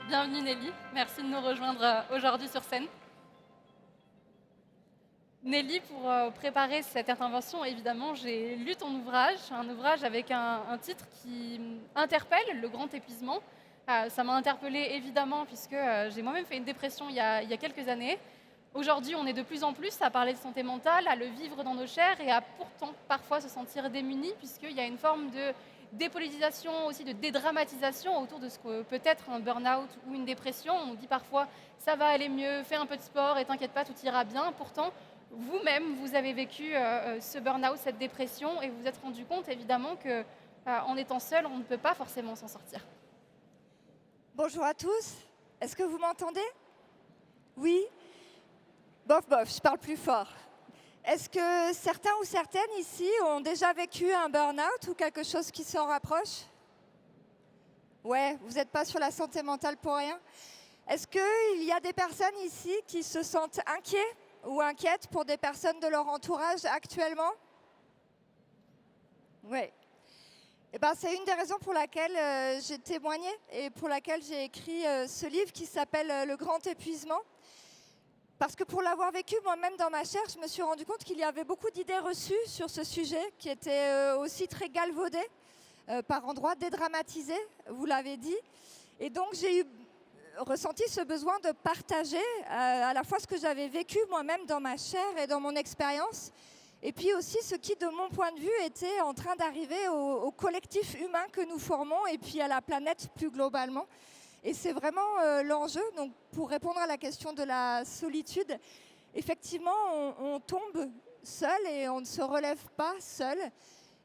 Bienvenue Nelly, merci de nous rejoindre aujourd'hui sur scène. Nelly, pour préparer cette intervention, évidemment, j'ai lu ton ouvrage, un ouvrage avec un titre qui interpelle, le grand épuisement. Ça m'a interpellée évidemment puisque j'ai moi-même fait une dépression il y a quelques années. Aujourd'hui, on est de plus en plus à parler de santé mentale, à le vivre dans nos chairs et à pourtant parfois se sentir démunis puisqu'il y a une forme de dépolitisation, aussi de dédramatisation autour de ce que peut être un burn-out ou une dépression. On dit parfois ça va aller mieux, fais un peu de sport et t'inquiète pas, tout ira bien. Pourtant, vous-même, vous avez vécu ce burn-out, cette dépression et vous vous êtes rendu compte évidemment que en étant seul, on ne peut pas forcément s'en sortir. Bonjour à tous. Est-ce que vous m'entendez? Oui? Bof, bof, je parle plus fort. Est-ce que certains ou certaines ici ont déjà vécu un burn-out ou quelque chose qui s'en rapproche? Ouais, vous n'êtes pas sur la santé mentale pour rien. Est-ce qu'il y a des personnes ici qui se sentent inquiets ou inquiètes pour des personnes de leur entourage actuellement? Oui. Eh ben, c'est une des raisons pour laquelle j'ai témoigné et pour laquelle j'ai écrit ce livre qui s'appelle Le grand épuisement. Parce que pour l'avoir vécu moi-même dans ma chair, je me suis rendu compte qu'il y avait beaucoup d'idées reçues sur ce sujet qui étaient aussi très galvaudées, par endroits dédramatisées, vous l'avez dit. Et donc j'ai ressenti ce besoin de partager à la fois ce que j'avais vécu moi-même dans ma chair et dans mon expérience, et puis aussi ce qui, de mon point de vue, était en train d'arriver au collectif humain que nous formons et puis à la planète plus globalement. Et c'est vraiment l'enjeu. Donc, pour répondre à la question de la solitude, effectivement, on tombe seul et on ne se relève pas seul.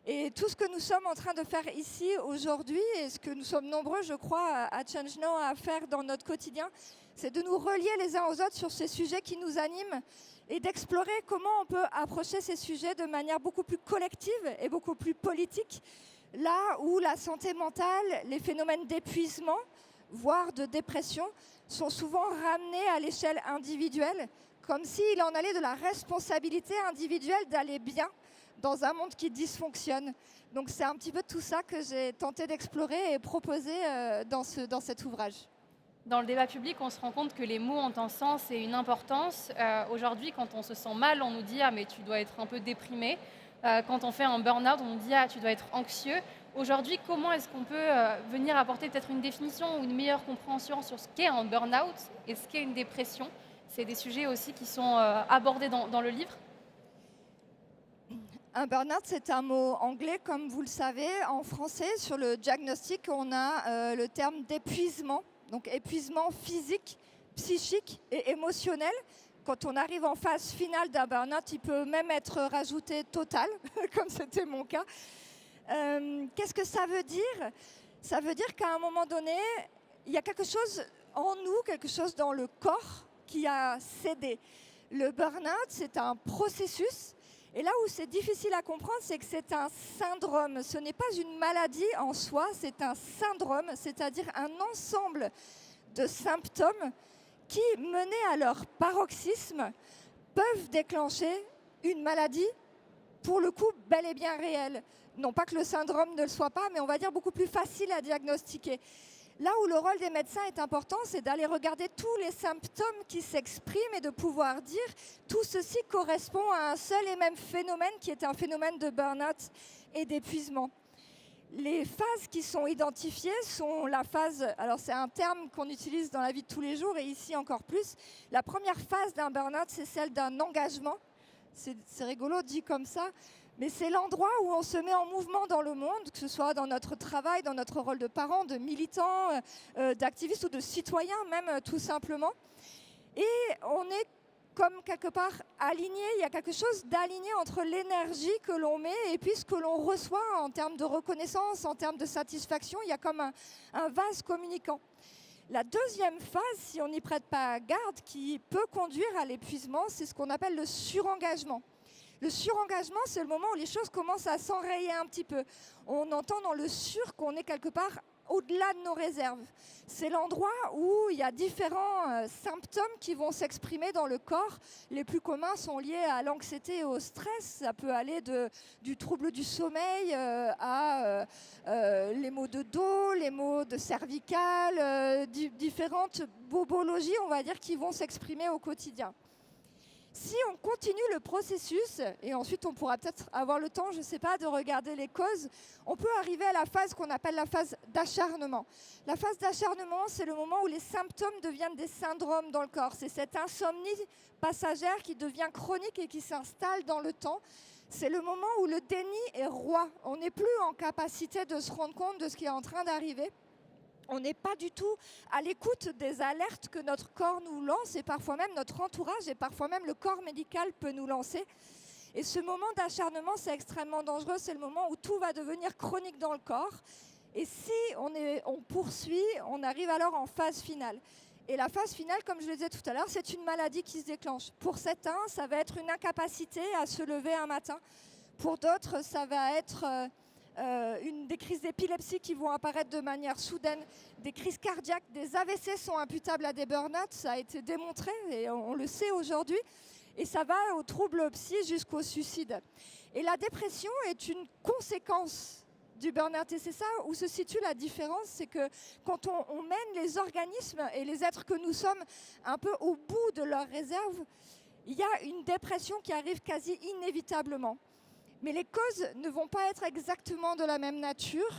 Et tout ce que nous sommes en train de faire ici aujourd'hui, et ce que nous sommes nombreux, je crois, à Change Now à faire dans notre quotidien, c'est de nous relier les uns aux autres sur ces sujets qui nous animent et d'explorer comment on peut approcher ces sujets de manière beaucoup plus collective et beaucoup plus politique, là où la santé mentale, les phénomènes d'épuisement, voire de dépression, sont souvent ramenés à l'échelle individuelle, comme s'il en allait de la responsabilité individuelle d'aller bien dans un monde qui dysfonctionne. Donc c'est un petit peu tout ça que j'ai tenté d'explorer et proposer dans cet ouvrage. Dans le débat public, on se rend compte que les mots ont un sens et une importance. Aujourd'hui, quand on se sent mal, on nous dit « Ah, mais tu dois être un peu déprimé ». Quand on fait un burn-out, on nous dit « Ah, tu dois être anxieux ». Aujourd'hui, comment est-ce qu'on peut venir apporter peut-être une définition ou une meilleure compréhension sur ce qu'est un burn-out et ce qu'est une dépression? C'est des sujets aussi qui sont abordés dans le livre. Un burn-out, c'est un mot anglais, comme vous le savez. En français, sur le diagnostic, on a le terme d'épuisement. Donc épuisement physique, psychique et émotionnel. Quand on arrive en phase finale d'un burn-out, il peut même être rajouté total, comme c'était mon cas. Qu'est-ce que ça veut dire? Ça veut dire qu'à un moment donné, il y a quelque chose en nous, quelque chose dans le corps qui a cédé. Le burn-out, c'est un processus. Et là où c'est difficile à comprendre, c'est que c'est un syndrome. Ce n'est pas une maladie en soi, c'est un syndrome, c'est-à-dire un ensemble de symptômes qui, menés à leur paroxysme, peuvent déclencher une maladie, pour le coup, bel et bien réelle. Non pas que le syndrome ne le soit pas, mais on va dire beaucoup plus facile à diagnostiquer. Là où le rôle des médecins est important, c'est d'aller regarder tous les symptômes qui s'expriment et de pouvoir dire tout ceci correspond à un seul et même phénomène qui est un phénomène de burn-out et d'épuisement. Les phases qui sont identifiées sont la phase, alors c'est un terme qu'on utilise dans la vie de tous les jours et ici encore plus, la première phase d'un burn-out, c'est celle d'un engagement. C'est rigolo dit comme ça, mais c'est l'endroit où on se met en mouvement dans le monde, que ce soit dans notre travail, dans notre rôle de parents, de militants, d'activistes ou de citoyens même tout simplement. Et on est comme quelque part aligné, il y a quelque chose d'aligné entre l'énergie que l'on met et puis ce que l'on reçoit en termes de reconnaissance, en termes de satisfaction, il y a comme un vase communicant. La deuxième phase, si on n'y prête pas garde, qui peut conduire à l'épuisement, c'est ce qu'on appelle le surengagement. Le surengagement, c'est le moment où les choses commencent à s'enrayer un petit peu. On entend dans le sur qu'on est quelque part au-delà de nos réserves. C'est l'endroit où il y a différents symptômes qui vont s'exprimer dans le corps. Les plus communs sont liés à l'anxiété et au stress. Ça peut aller du trouble du sommeil à les maux de dos, les maux de cervicales, différentes bobologies, on va dire, qui vont s'exprimer au quotidien. Si on continue le processus, et ensuite on pourra peut-être avoir le temps, je ne sais pas, de regarder les causes, on peut arriver à la phase qu'on appelle la phase d'acharnement. La phase d'acharnement, c'est le moment où les symptômes deviennent des syndromes dans le corps. C'est cette insomnie passagère qui devient chronique et qui s'installe dans le temps. C'est le moment où le déni est roi. On n'est plus en capacité de se rendre compte de ce qui est en train d'arriver. On n'est pas du tout à l'écoute des alertes que notre corps nous lance et parfois même notre entourage et parfois même le corps médical peut nous lancer. Et ce moment d'acharnement, c'est extrêmement dangereux. C'est le moment où tout va devenir chronique dans le corps. Et si on poursuit, on arrive alors en phase finale. Et la phase finale, comme je le disais tout à l'heure, c'est une maladie qui se déclenche. Pour certains, ça va être une incapacité à se lever un matin. Pour d'autres, ça va être des crises d'épilepsie qui vont apparaître de manière soudaine, des crises cardiaques, des AVC sont imputables à des burn-out, ça a été démontré et on le sait aujourd'hui. Et ça va aux troubles psy jusqu'au suicide. Et la dépression est une conséquence du burn-out. Et c'est ça où se situe la différence, c'est que quand on mène les organismes et les êtres que nous sommes un peu au bout de leur réserve, il y a une dépression qui arrive quasi inévitablement. Mais les causes ne vont pas être exactement de la même nature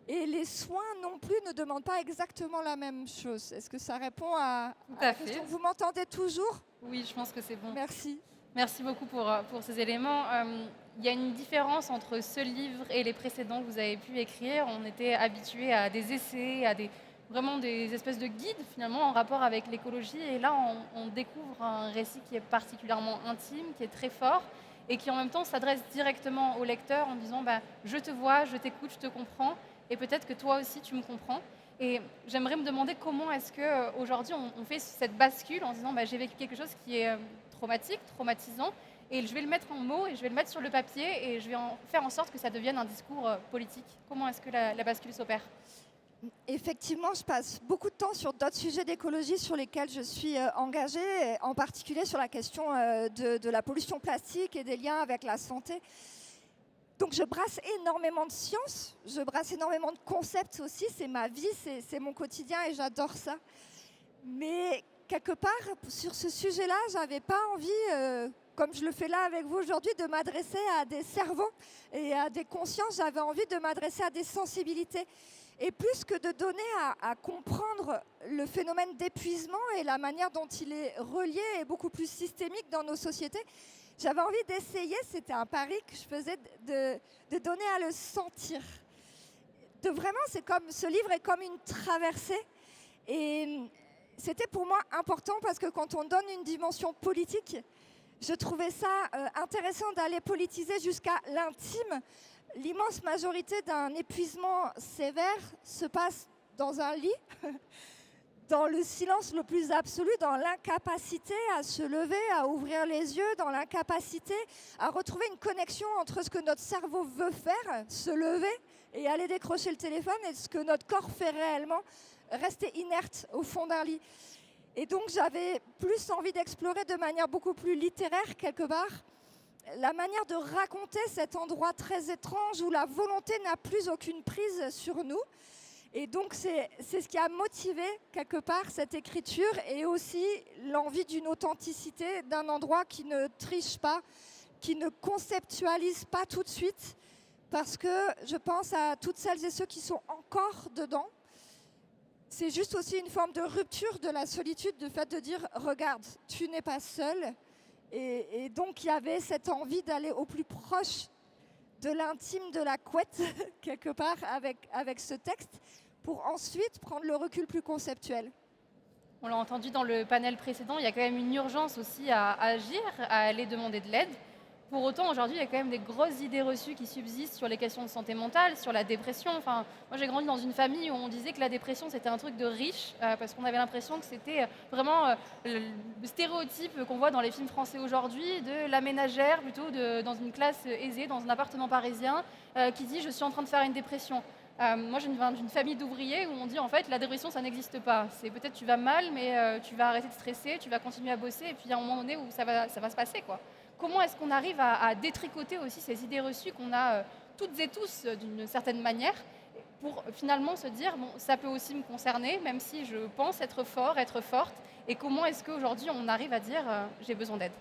et les soins non plus ne demandent pas exactement la même chose. Est-ce que ça répond à la question ? Vous m'entendez toujours ? Oui, je pense que c'est bon. Merci. Merci beaucoup pour ces éléments. Il y a une différence entre ce livre et les précédents que vous avez pu écrire. On était habitués à des essais, à vraiment des espèces de guides finalement en rapport avec l'écologie. Et là, on découvre un récit qui est particulièrement intime, qui est très fort et qui en même temps s'adresse directement au lecteur en disant je te vois, je t'écoute, je te comprends et peut-être que toi aussi tu me comprends. Et j'aimerais me demander comment est-ce qu'aujourd'hui on fait cette bascule en disant j'ai vécu quelque chose qui est traumatique, traumatisant et je vais le mettre en mots et je vais le mettre sur le papier et je vais faire en sorte que ça devienne un discours politique. Comment est-ce que la bascule s'opère ? Effectivement, je passe beaucoup de temps sur d'autres sujets d'écologie sur lesquels je suis engagée, en particulier sur la question de la pollution plastique et des liens avec la santé. Donc je brasse énormément de sciences, je brasse énormément de concepts aussi, c'est ma vie, c'est mon quotidien et j'adore ça. Mais quelque part, sur ce sujet-là, je n'avais pas envie, comme je le fais là avec vous aujourd'hui, de m'adresser à des cerveaux et à des consciences, j'avais envie de m'adresser à des sensibilités. Et plus que de donner à comprendre le phénomène d'épuisement et la manière dont il est relié et beaucoup plus systémique dans nos sociétés, j'avais envie d'essayer, c'était un pari que je faisais, de donner à le sentir. Ce livre est comme une traversée. Et c'était pour moi important parce que quand on donne une dimension politique, je trouvais ça intéressant d'aller politiser jusqu'à l'intime. L'immense majorité d'un épuisement sévère se passe dans un lit, dans le silence le plus absolu, dans l'incapacité à se lever, à ouvrir les yeux, dans l'incapacité à retrouver une connexion entre ce que notre cerveau veut faire, se lever et aller décrocher le téléphone, et ce que notre corps fait réellement, rester inerte au fond d'un lit. Et donc j'avais plus envie d'explorer de manière beaucoup plus littéraire quelque part, la manière de raconter cet endroit très étrange où la volonté n'a plus aucune prise sur nous. Et donc c'est ce qui a motivé quelque part cette écriture et aussi l'envie d'une authenticité, d'un endroit qui ne triche pas, qui ne conceptualise pas tout de suite, parce que je pense à toutes celles et ceux qui sont encore dedans. C'est juste aussi une forme de rupture de la solitude, le fait de dire « regarde, tu n'es pas seul ». Et donc, il y avait cette envie d'aller au plus proche de l'intime de la couette, quelque part, avec ce texte, pour ensuite prendre le recul plus conceptuel. On l'a entendu dans le panel précédent, il y a quand même une urgence aussi à agir, à aller demander de l'aide. Pour autant, aujourd'hui, il y a quand même des grosses idées reçues qui subsistent sur les questions de santé mentale, sur la dépression. Enfin, moi, j'ai grandi dans une famille où on disait que la dépression, c'était un truc de riche, parce qu'on avait l'impression que c'était vraiment le stéréotype qu'on voit dans les films français aujourd'hui, de la ménagère, plutôt dans une classe aisée, dans un appartement parisien, qui dit « je suis en train de faire une dépression ». Moi, je viens d'une famille d'ouvriers où on dit en fait la dépression, ça n'existe pas. C'est peut-être tu vas mal, mais tu vas arrêter de stresser, tu vas continuer à bosser, et puis il y a un moment donné où ça va se passer, quoi. Comment est-ce qu'on arrive à détricoter aussi ces idées reçues qu'on a toutes et tous d'une certaine manière pour finalement se dire, bon, ça peut aussi me concerner, même si je pense être fort, être forte, et comment est-ce qu'aujourd'hui on arrive à dire, j'ai besoin d'aide.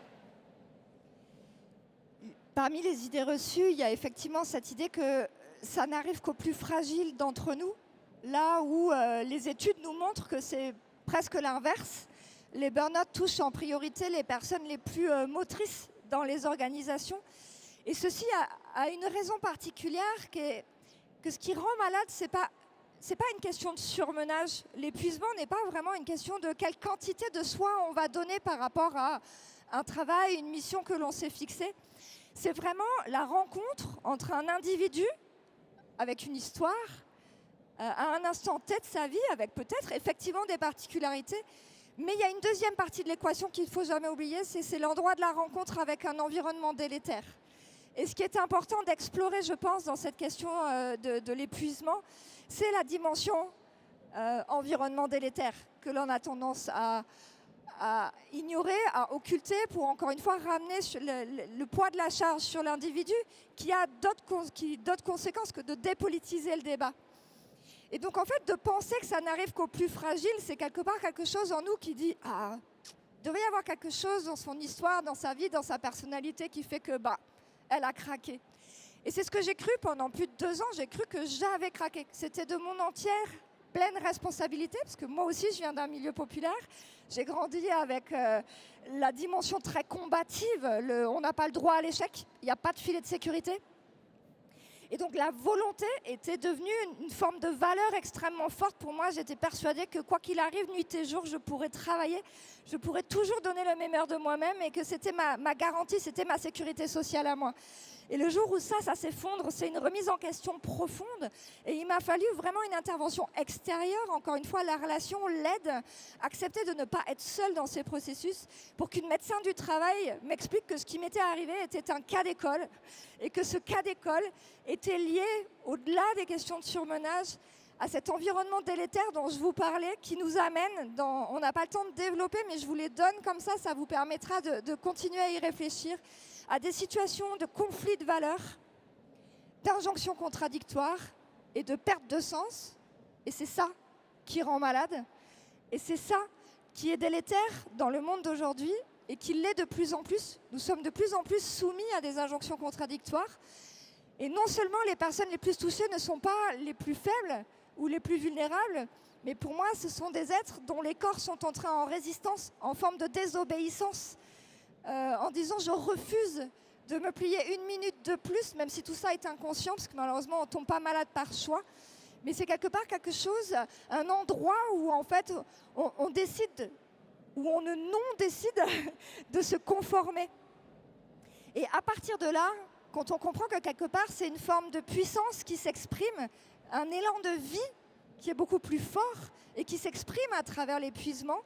Parmi les idées reçues, il y a effectivement cette idée que ça n'arrive qu'aux plus fragiles d'entre nous, là où les études nous montrent que c'est presque l'inverse. Les burn-out touchent en priorité les personnes les plus motrices dans les organisations. Et ceci a une raison particulière que ce qui rend malade, c'est pas une question de surmenage. L'épuisement n'est pas vraiment une question de quelle quantité de soi on va donner par rapport à un travail, une mission que l'on s'est fixée. C'est vraiment la rencontre entre un individu avec une histoire, à un instant T de sa vie, avec peut-être effectivement des particularités. Mais il y a une deuxième partie de l'équation qu'il ne faut jamais oublier, c'est l'endroit de la rencontre avec un environnement délétère. Et ce qui est important d'explorer, je pense, dans cette question de l'épuisement, c'est la dimension environnement délétère que l'on a tendance à ignorer, à occulter pour, encore une fois, ramener le poids de la charge sur l'individu qui a d'autres conséquences que de dépolitiser le débat. Et donc, en fait, de penser que ça n'arrive qu'aux plus fragiles, c'est quelque part quelque chose en nous qui dit « Ah, il devrait y avoir quelque chose dans son histoire, dans sa vie, dans sa personnalité qui fait que, elle a craqué. » Et c'est ce que j'ai cru pendant plus de 2 ans, j'ai cru que j'avais craqué. C'était de mon entière pleine responsabilité, parce que moi aussi, je viens d'un milieu populaire. J'ai grandi avec la dimension très combative, on n'a pas le droit à l'échec, il n'y a pas de filet de sécurité. Et donc la volonté était devenue une forme de valeur extrêmement forte pour moi. J'étais persuadée que quoi qu'il arrive, nuit et jour, je pourrais travailler, je pourrais toujours donner le meilleur de moi-même et que c'était ma garantie, c'était ma sécurité sociale à moi. Et le jour où ça s'effondre, c'est une remise en question profonde. Et il m'a fallu vraiment une intervention extérieure, encore une fois, la relation, l'aide, accepter de ne pas être seule dans ces processus pour qu'une médecin du travail m'explique que ce qui m'était arrivé était un cas d'école et que ce cas d'école était lié, au-delà des questions de surmenage, à cet environnement délétère dont je vous parlais, qui nous amène on n'a pas le temps de développer, mais je vous les donne comme ça vous permettra de continuer à y réfléchir, à des situations de conflit de valeurs, d'injonctions contradictoires et de perte de sens. Et c'est ça qui rend malade. Et c'est ça qui est délétère dans le monde d'aujourd'hui et qui l'est de plus en plus. Nous sommes de plus en plus soumis à des injonctions contradictoires. Et non seulement les personnes les plus touchées ne sont pas les plus faibles ou les plus vulnérables, mais pour moi, ce sont des êtres dont les corps sont entrés en résistance, en forme de désobéissance, en disant « je refuse de me plier 1 minute de plus », même si tout ça est inconscient, parce que malheureusement, on ne tombe pas malade par choix. Mais c'est quelque part quelque chose, un endroit où en fait, on décide, où on ne non-décide de se conformer. Et à partir de là, quand on comprend que quelque part, c'est une forme de puissance qui s'exprime, un élan de vie qui est beaucoup plus fort et qui s'exprime à travers l'épuisement,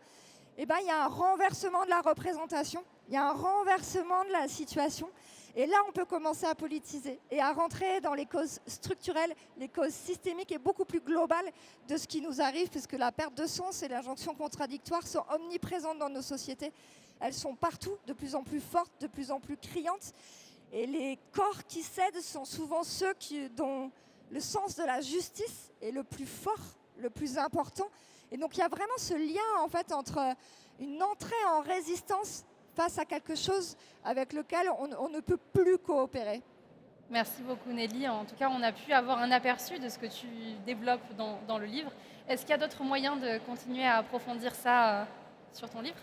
il y a un renversement de la représentation, il y a un renversement de la situation. Et là, on peut commencer à politiser et à rentrer dans les causes structurelles, les causes systémiques et beaucoup plus globales de ce qui nous arrive, puisque la perte de sens et l'injonction contradictoire sont omniprésentes dans nos sociétés. Elles sont partout, de plus en plus fortes, de plus en plus criantes. Et les corps qui cèdent sont souvent ceux dont le sens de la justice est le plus fort, le plus important. Et donc il y a vraiment ce lien en fait entre une entrée en résistance face à quelque chose avec lequel on ne peut plus coopérer. Merci beaucoup Nelly. En tout cas, on a pu avoir un aperçu de ce que tu développes dans le livre. Est-ce qu'il y a d'autres moyens de continuer à approfondir ça sur ton livre ?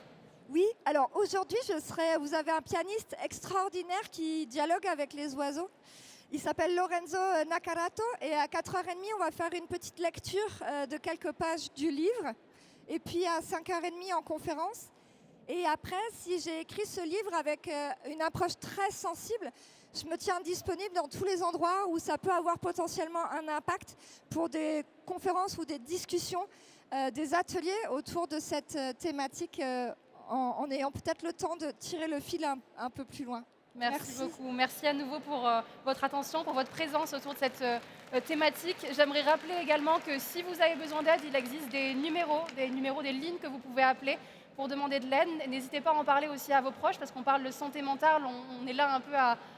Oui, alors aujourd'hui, vous avez un pianiste extraordinaire qui dialogue avec les oiseaux. Il s'appelle Lorenzo Nakarato et à 4h30, on va faire une petite lecture de quelques pages du livre. Et puis à 5h30 en conférence. Et après, si j'ai écrit ce livre avec une approche très sensible, je me tiens disponible dans tous les endroits où ça peut avoir potentiellement un impact pour des conférences ou des discussions, des ateliers autour de cette thématique en ayant peut-être le temps de tirer le fil un peu plus loin. Merci beaucoup. Merci à nouveau pour votre attention, pour votre présence autour de cette thématique. J'aimerais rappeler également que si vous avez besoin d'aide, il existe des numéros, des lignes que vous pouvez appeler pour demander de l'aide. N'hésitez pas à en parler aussi à vos proches, parce qu'on parle de santé mentale, on est là un peu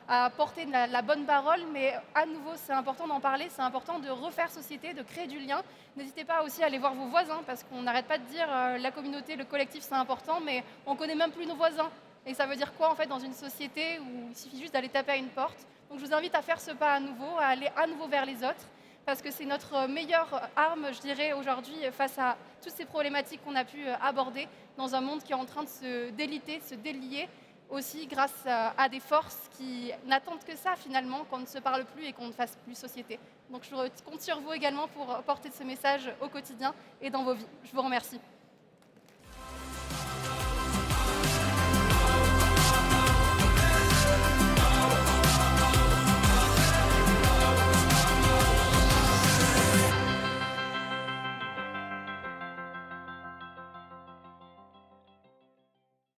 à porter la bonne parole, mais à nouveau, c'est important d'en parler, c'est important de refaire société, de créer du lien. N'hésitez pas aussi à aller voir vos voisins, parce qu'on n'arrête pas de dire la communauté, le collectif, c'est important, mais on connaît même plus nos voisins. Et ça veut dire quoi en fait dans une société où il suffit juste d'aller taper à une porte. Donc je vous invite à faire ce pas à nouveau, à aller à nouveau vers les autres, parce que c'est notre meilleure arme, je dirais, aujourd'hui, face à toutes ces problématiques qu'on a pu aborder dans un monde qui est en train de se déliter, de se délier, aussi grâce à des forces qui n'attendent que ça finalement, qu'on ne se parle plus et qu'on ne fasse plus société. Donc je compte sur vous également pour porter ce message au quotidien et dans vos vies. Je vous remercie.